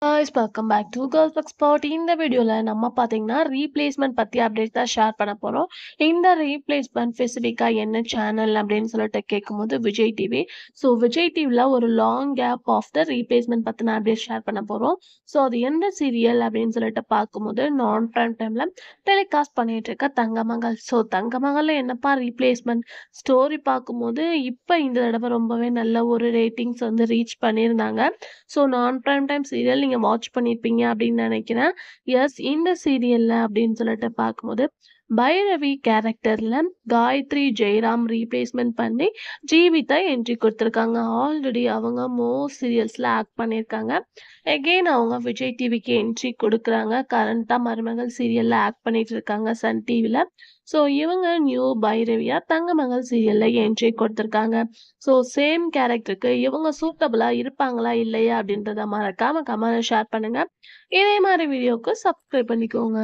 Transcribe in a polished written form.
Guys welcome back to girls expert இந்த வீடியோல நம்ம பாத்தீங்கன்னா ரீப்ளேஸ்மெண்ட் பத்தி அப்டேட் தான் ஷேர் பண்ண போறோம். இந்த ரீப்ளேஸ்மெண்ட் ஸ்பெசிஃபிக்கா என்ன சேனல் அப்படின்னு சொல்லிட்டு கேட்கும்போது விஜய் டிவி. ஸோ விஜய் டிவில ஒரு long gap of the replacement பத்தின அப்டேட் ஷேர் பண்ண போறோம். ஸோ அது எந்த சீரியல் அப்படின்னு சொல்லிட்டு பார்க்கும்போது நான் பிரைம் டைம்ல டெலிகாஸ்ட் பண்ணிட்டு இருக்க தங்கமகள். ஸோ தங்கமகள்ல என்னப்பா ரீப்ளேஸ்மெண்ட் ஸ்டோரி பார்க்கும்போது இப்போ இந்த தடவை ரொம்பவே நல்ல ஒரு ரேட்டிங்ஸ் வந்து ரீச் பண்ணியிருந்தாங்க. ஸோ நான் பிரைம் டைம் சீரியல் நீங்க வாட்ச் பண்ணியிருப்பீங்க அப்படின்னு நினைக்கிறேன். எஸ் இந்த சீரியல்ல அப்படின்னு சொல்லிட்டு பார்க்கும்போது பைரவி கேரக்டர்ல காயத்ரி ஜெயராம் ரீப்ளேஸ்மெண்ட் பண்ணி ஜீவிதா என்ட்ரி கொடுத்துருக்காங்க. ஆல்ரெடி அவங்க மோஸ்ட் சீரியல்ஸ்ல ஆக்ட் பண்ணியிருக்காங்க. எகெயின் அவங்க விஜய் டிவிக்கு என்ட்ரி கொடுக்குறாங்க. கரண்டா மருமகள் சீரியல்ல ஆக்ட் பண்ணிட்டு இருக்காங்க சன் டிவில. ஸோ இவங்க நியூ பைரவியா தங்கமகள் சீரியல்ல என்ட்ரி கொடுத்துருக்காங்க. ஸோ சேம் கேரக்டருக்கு இவங்க சூட்டபிளா இருப்பாங்களா இல்லையா அப்படின்றத மறக்காம கமெண்ட் ஷேர் பண்ணுங்க. இதே மாதிரி வீடியோக்கு சப்ஸ்கிரைப் பண்ணிக்கோங்க.